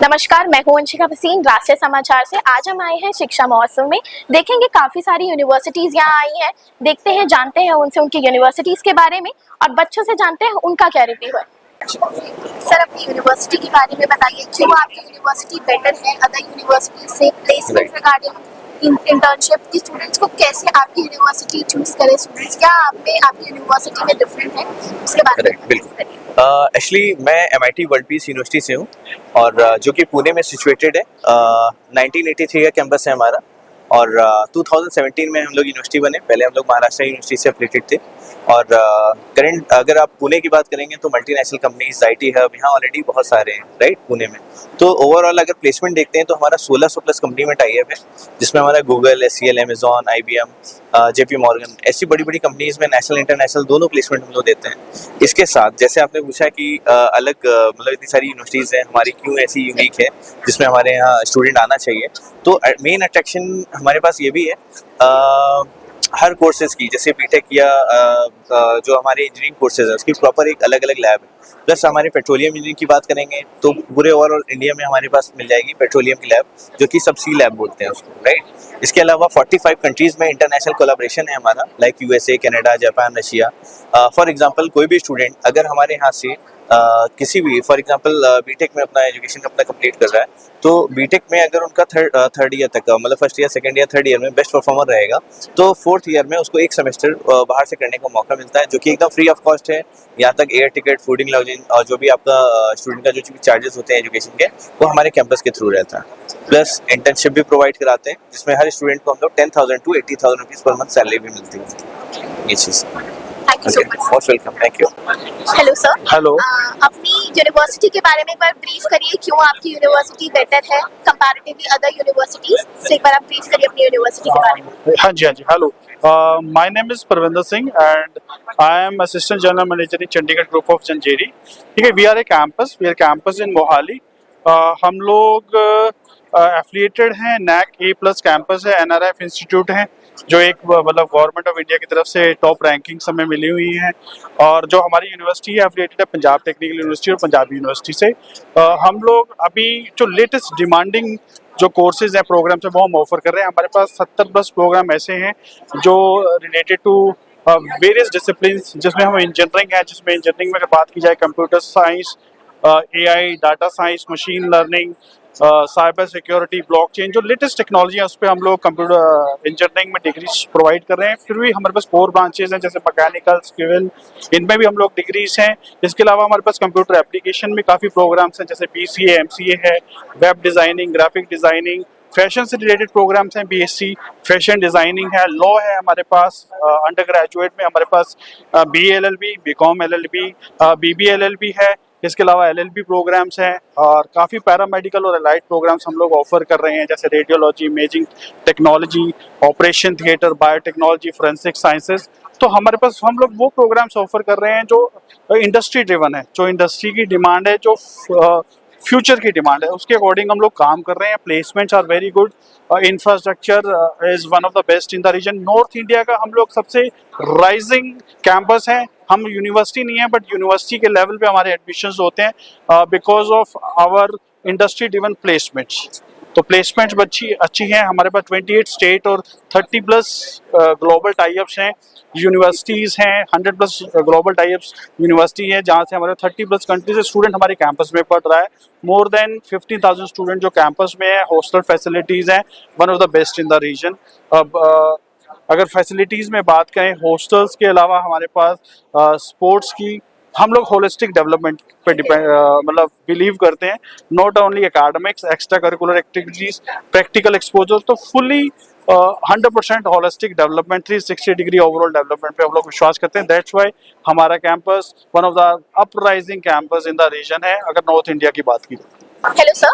नमस्कार, मैं हूं अंशिका भसीन राष्ट्रीय समाचार से। आज हम आए हैं शिक्षा महोत्सव में। देखेंगे काफी सारी यूनिवर्सिटीज यहाँ आई हैं। देखते हैं, जानते हैं उनसे उनकी यूनिवर्सिटीज के बारे में और बच्चों से जानते हैं उनका क्या रिव्यू है। सर, अपनी यूनिवर्सिटी के बारे में बताइए, क्यों आपकी यूनिवर्सिटी बेटर है अदर यूनिवर्सिटी से? प्लेसमेंट रिगार्डिंग इंटर्नशिप की स्टूडेंट्स को कैसे आपकी यूनिवर्सिटी चूज करें स्टूडेंट्स, क्या आपकी यूनिवर्सिटी में डिफरेंट है, उसके बारे में बताइए। एक्चुअली मैं MIT वर्ल्ड पीस यूनिवर्सिटी से हूँ और जो कि पुणे में सिचुएटेड है। 1983 का कैंपस है हमारा और 2017 में हम लोग यूनिवर्सिटी बने। पहले हम लोग महाराष्ट्र यूनिवर्सिटी से एफिलिएटेड थे और करंट अगर आप पुणे की बात करेंगे तो मल्टीनेशनल कंपनीज, IT हब यहाँ ऑलरेडी बहुत सारे हैं राइट पुणे में। तो ओवरऑल अगर प्लेसमेंट देखते हैं तो हमारा 1600 प्लस कंपनी में टाई अप है, जिसमें हमारा Google, SCL, Amazon, IBM, JP Morgan, ऐसी बड़ी बड़ी कंपनीज में नेशनल इंटरनेशनल दोनों प्लेसमेंट हम लोग देते हैं। इसके साथ जैसे आपने पूछा कि अलग मतलब इतनी सारी यूनिवर्सिटीज़ हैं, हमारी क्यों ऐसी यूनिक है जिसमें हमारे यहाँ स्टूडेंट आना चाहिए, तो मेन अट्रैक्शन हमारे पास ये भी है हर कोर्सेज की, जैसे बीटेक या जो हमारे इंजीनियरिंग कोर्सेज है उसकी प्रॉपर एक अलग अलग लैब है। प्लस हमारे पेट्रोलियम इंजीनियरिंग की बात करेंगे तो पूरे ओवरऑल इंडिया में हमारे पास मिल जाएगी पेट्रोलियम की लैब, जो कि सब सी लैब बोलते हैं उसको राइट। इसके अलावा 45 कंट्रीज में इंटरनेशनल कोलैबोरेशन है हमारा, like USA, Canada, Japan, Russia. For example कोई भी स्टूडेंट अगर हमारे यहाँ से किसी भी फॉर एग्जांपल बीटेक में अपना एजुकेशन अपना कंप्लीट कर रहा है, तो बीटेक में अगर उनका थर्ड ईयर तक मतलब first year, second year, third year में बेस्ट परफॉर्मर रहेगा तो फोर्थ ईयर में उसको एक सेमेस्टर बाहर से करने का मौका मिलता है, जो कि एकदम फ्री ऑफ कॉस्ट है। यहाँ तक एयर टिकट, फूडिंग, लॉजिंग और जो भी आपका स्टूडेंट का जो भी चार्जेस होते हैं एजुकेशन के, वो हमारे कैंपस के थ्रू रहता है। प्लस इंटर्नशिप भी प्रोवाइड कराते हैं, जिसमें हर स्टूडेंट को हम लोग 10,000 to 80,000 rupees per month salary भी मिलती है। ये चीज़ thank you so much. Most welcome, thank you. Hello sir. Hello. अपनी यूनिवर्सिटी के बारे में एक बार ब्रीफ करिए, क्यों आपकी यूनिवर्सिटी बेटर है कंपैरेटिवली अदर यूनिवर्सिटीज से। एक बार आप ब्रीफ करिए अपनी यूनिवर्सिटी के बारे में। हाँ जी। Hello, my name is Parvinder Singh and I am assistant general manager in Chandigarh group of Jhanjeri. ठीक है, we are campus in Mohali. हम लोग एफिलिएटेड हैं, NAC A+ कैंपस है, NRF इंस्टीट्यूट है, जो एक मतलब गवर्नमेंट ऑफ इंडिया की तरफ से टॉप रैंकिंग्स हमें मिली हुई हैं। और जो हमारी यूनिवर्सिटी है एफिलिएटेड है पंजाब टेक्निकल यूनिवर्सिटी और पंजाबी यूनिवर्सिटी से। हम लोग अभी जो लेटेस्ट डिमांडिंग जो कोर्सेज हैं, प्रोग्राम्स हैं, वो हम ऑफर कर रहे हैं। हमारे पास 70 प्लस प्रोग्राम ऐसे हैं जो रिलेटेड टू वेरियस डिसिप्लिन्स, जिसमें हम इंजीनियरिंग है, जिसमें इंजीनियरिंग में अगर बात की जाए computer science, AI, data science, machine learning, cyber security, blockchain, जो लेटेस्ट टेक्नोलॉजी है उस पर हम लोग कंप्यूटर इंजीनियरिंग में डिग्रीज प्रोवाइड कर रहे हैं। फिर भी हमारे पास 4 ब्रांचेज हैं, जैसे मैकेनिकल, सिविल, इनमें भी हम लोग डिग्रीज हैं। इसके अलावा हमारे पास कंप्यूटर एप्लीकेशन में काफ़ी प्रोग्राम्स हैं, जैसे BCA, MCA है, web designing, graphic designing, fashion से रिलेटेड प्रोग्राम्स हैं, BSc फैशन डिज़ाइनिंग है, लॉ है हमारे पास। अंडर ग्रेजुएट में हमारे पास BA LLB, BCom LLB, BBA LLB है। इसके अलावा LLB प्रोग्राम्स हैं और काफ़ी पैरामेडिकल और एलाइड प्रोग्राम्स हम लोग ऑफर कर रहे हैं, जैसे radiology, imaging technology, operation theatre, biotechnology, forensic sciences. तो हमारे पास हम लोग वो प्रोग्राम्स ऑफर कर रहे हैं जो इंडस्ट्री ड्रिवन है, जो इंडस्ट्री की डिमांड है, जो फ्यूचर की डिमांड है, उसके अकॉर्डिंग हम लोग काम कर रहे हैं। Placements are very good, infrastructure is one of the best in the region. North India का हम लोग सबसे राइजिंग कैंपस हैं। हम यूनिवर्सिटी नहीं है, बट यूनिवर्सिटी के लेवल पे हमारे एडमिशन्स होते हैं because of our industry driven placements. तो प्लेसमेंट्स अच्छी हैं। हमारे पास 28 स्टेट और 30 प्लस ग्लोबल टाइप्स हैं, यूनिवर्सिटीज़ हैं, 100 प्लस ग्लोबल टाइप्स यूनिवर्सिटी है, जहाँ से हमारे 30 प्लस कंट्री से स्टूडेंट हमारे कैंपस में पढ़ रहा है। मोर देन 15,000 स्टूडेंट जो कैंपस में है। हॉस्टल फैसिलिटीज़ हैं, one of the best in the region. अब अगर फैसिलिटीज़ में बात करें, हॉस्टल्स के अलावा हमारे पास स्पोर्ट्स की, हम लोग होलिस्टिक डेवलपमेंट पे मतलब बिलीव करते हैं। Not only academics, extra curricular activities, practical exposure, तो fully 100% holistic development, 360 degree overall development पे हम लोग विश्वास करते हैं। दैट्स वाई हमारा campus one of the uprising campus in the region है, अगर नॉर्थ इंडिया की बात की जाए। Hello sir,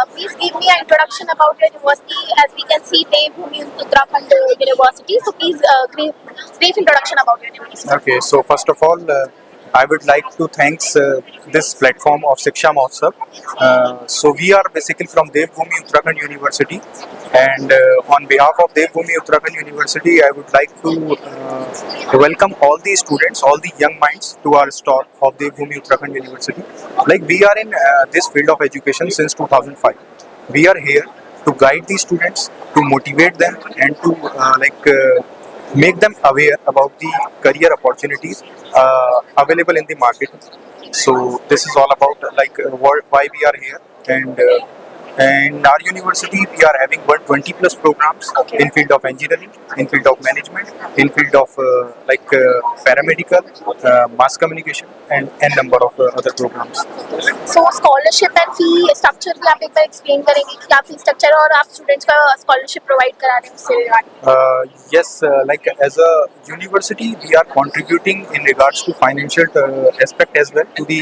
please give me an introduction about your university. As we can see, Devbhoomi Uttarakhand University. So please brief introduction about your university. Okay, so first of all, I would like to thanks this platform of Shiksha Mahotsav. So we are basically from Devbhoomi Uttarakhand University, and on behalf of Devbhoomi Uttarakhand University, I would like to welcome all the students, all the young minds to our stall of Devbhoomi Uttarakhand University. Like we are in this field of education since 2005. We are here to guide the students, to motivate them, and to make them aware about the career opportunities available in the market. So this is all about why we are here, and in our university we are having 120 plus programs in field of engineering, in field of management, in field of paramedical, mass communication, and n number of other programs. So scholarship and fee structure भी आप एक बार explain करेंगे कि क्या fee structure और आप students का scholarship provide करा रहे हैं उससे regarding? Yes, like as a university, we are contributing in regards to financial aspect as well to the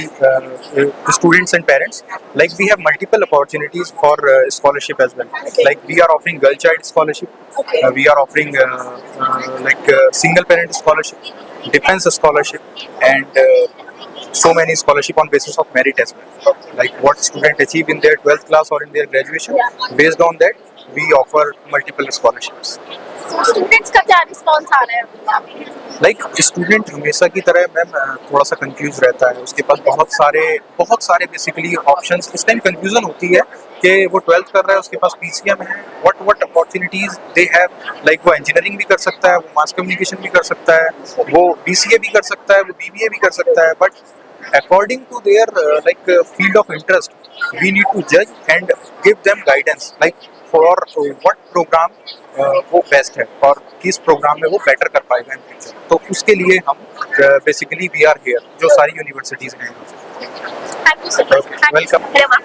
students and parents. Like we have multiple opportunities for scholarship as well. Okay. Like we are offering girl child scholarship. Okay. We are offering single parent scholarship, defense scholarship, and so many scholarship on basis of merit as well. Like what student achieve in their 12th class or in their graduation, Yeah. based on that we offer multiple scholarships. So students का क्या response आ रहा है अभी यहाँ पे? Like student हमेशा की तरह मैम थोड़ा सा कंफ्यूज रहता है, उसके पास बहुत सारे बेसिकली ऑप्शंस इस टाइम कंफ्यूजन होती है कि वो 12th कर रहा है, उसके पास पीसीएम है, what opportunities they have, like वो इंजीनियरिंग भी कर सकता है, वो मास कम्युनिकेशन भी कर सकता है, वो बीसीए भी कर सकता है, वो बीबीए भी कर सकता है, but according to their field of interest we need to judge and give them guidance like for what program वो बेस्ट है और किस प्रोग्राम में वो बेटर कर पाएगा इन फ्यूचर. तो उसके लिए हम बेसिकली वी आर हियर, जो सारी यूनिवर्सिटीज हैं. Thank you so much. Okay, Thank welcome. You. Hello, ma'am.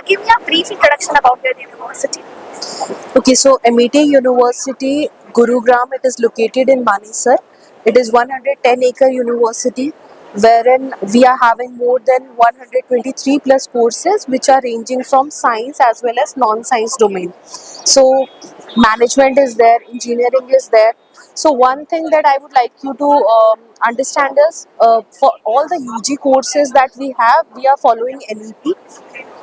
Give me a brief introduction about your university. Okay, so MET University, Gurugram, it is located in Manesar. It is 110-acre university wherein we are having more than 123 plus courses which are ranging from science as well as non-science domain. So management is there, engineering is there. So one thing that I would like you to understand is for all the UG courses that we have, we are following NEP,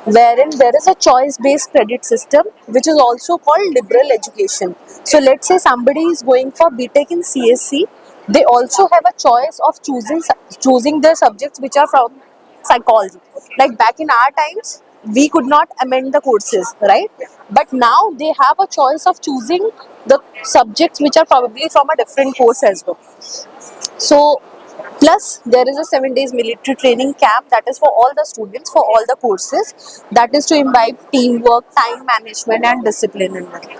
wherein there is a choice-based credit system which is also called liberal education. So let's say somebody is going for BTech in CSC, they also have a choice of choosing the subjects which are from psychology. Like back in our times, we could not amend the courses, right? But now they have a choice of choosing the subjects which are probably from a different course as well. So plus there is a 7 days military training camp that is for all the students for all the courses, that is to imbibe teamwork, time management and discipline in them.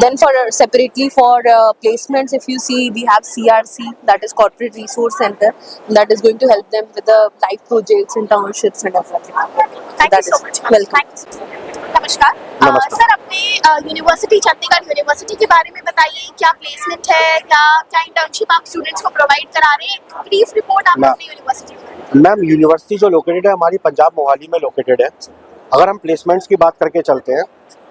Then for separately for placements, if you see, we have CRC, that is Corporate Resource Center, that is going to help them with the life projects, internships and everything. Thank That you so is much. welcome. Thank you so much. नमस्कार. नमस्कार. Sir अपने university Chandigarh university के बारे में बताइए, क्या placement है, क्या इंटर्नशिप आप स्टूडेंट्स को प्रोवाइड करा रहे हैं? ब्रीफ रिपोर्ट आप अपनी यूनिवर्सिटी में. मैम यूनिवर्सिटी जो लोकेटेड है हमारी पंजाब मोहाली में लोकेटेड है. अगर हम प्लेसमेंट्स की बात करके चलते हैं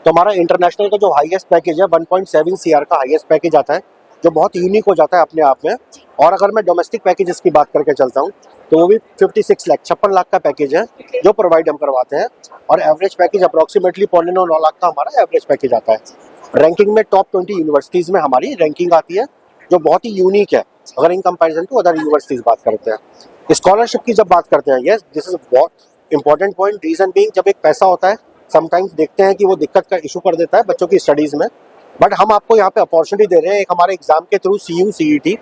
तो हमारा इंटरनेशनल का जो हाईएस्ट पैकेज है 1.7 CR का हाईएस्ट पैकेज आता है, जो बहुत यूनिक हो जाता है अपने आप में. और अगर मैं डोमेस्टिक पैकेजेस की बात करके चलता हूँ तो वो भी 56 लाख 56 लाख का पैकेज है जो प्रोवाइड हम करवाते हैं. और एवरेज पैकेज अप्रॉक्सीमेटली 9.9 लाख का हमारा एवरेज पैकेज आता है. रैंकिंग में टॉप 20 यूनिवर्सिटीज़ में हमारी रैंकिंग आती है, जो बहुत ही यूनिक है अगर in comparison to other universities बात करते हैं. स्कॉलरशिप की जब बात करते हैं, यस दिस इज बहुत इंपॉर्टेंट पॉइंट. रीज़न बीइंग, जब एक पैसा होता है समटाइम्स देखते हैं कि वो दिक्कत का इशू कर देता है बच्चों की स्टडीज़ में, बट हम आपको यहाँ पे अपॉर्चुनिटी दे रहे हैं. एक हमारे एग्जाम के थ्रू CU CET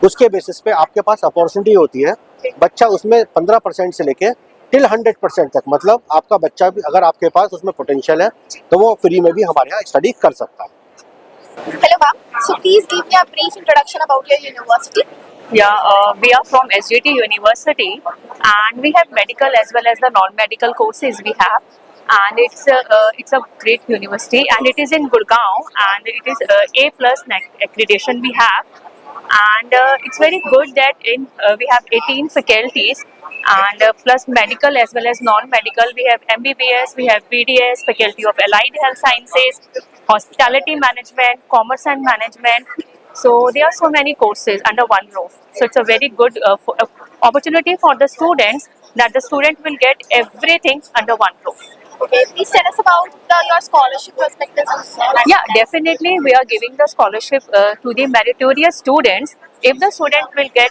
उसके बेसिस पे आपके पास अपॉर्चुनिटी होती है. बच्चा उसमें 15% से लेके टिल 100% तक, मतलब आपका बच्चा भी अगर आपके पास उसमें पोटेंशियल है तो वो फ्री में भी हमारे यहाँ स्टडी कर सकता है. Hello ma'am. So please give me a brief introduction about your university. Yeah, we are from SGT University and we have medical as well as the non-medical courses we have, and it's a great university and it is in Gurgaon and it is A+ accreditation we have, and it's very good that we have 18 faculties and plus medical as well as non-medical. We have MBBS, we have BDS, Faculty of Allied Health Sciences, Hospitality Management, Commerce and Management. So there are so many courses under one roof. So it's a very good opportunity for the students, that the student will get everything under one roof. Okay, please tell us about your scholarship perspectives. Yeah, definitely we are giving the scholarship to the meritorious students. If the student will get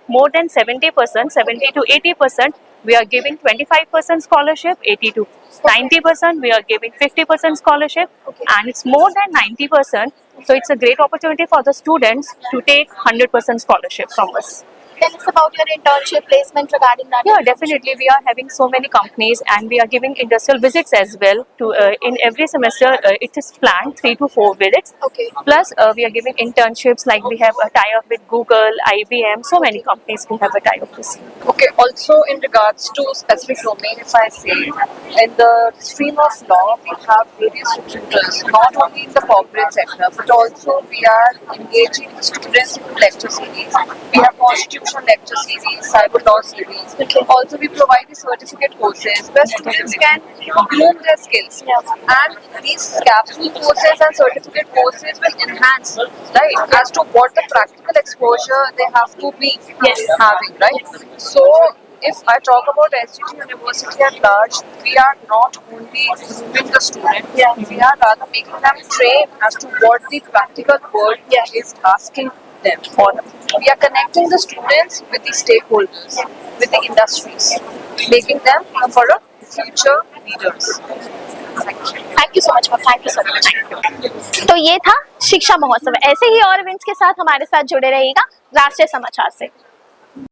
more than 70%, 70 to 80%, we are giving 25% scholarship, 80 to 90%, we are giving 50% scholarship, and it's more than 90%. So it's a great opportunity for the students to take 100% scholarship from us. Tell us about your internship placement regarding that. Yeah, definitely. We are having so many companies, and we are giving industrial visits as well. To in every semester, it is planned 3 to 4 visits. Okay. Plus, we are giving internships. Like we have a tie-up with Google, IBM. So many companies we have a tie-up with. Okay, also in regards to specific domain, if I say, in the stream of law, we have various recruiters, not only in the corporate sector, but also we are engaging students in lecture series. We have constitution lecture series, cyber law series. Also, we provide the certificate courses where students can groom their skills. And these capsule courses and certificate courses will enhance, right, as to what the practical exposure they have to be having, right? So, if I talk about SGT University at large, we are not only grooming the student, we are rather making them train as to what the practical world is asking them for. We are connecting the students with the stakeholders, with the industries, making them for a future leaders. Thank you so much, thank you so much. तो ये था शिक्षा महोत्सव। ऐसे ही और events के साथ हमारे साथ जुड़े रहिएगा राष्ट्रीय समाचार से।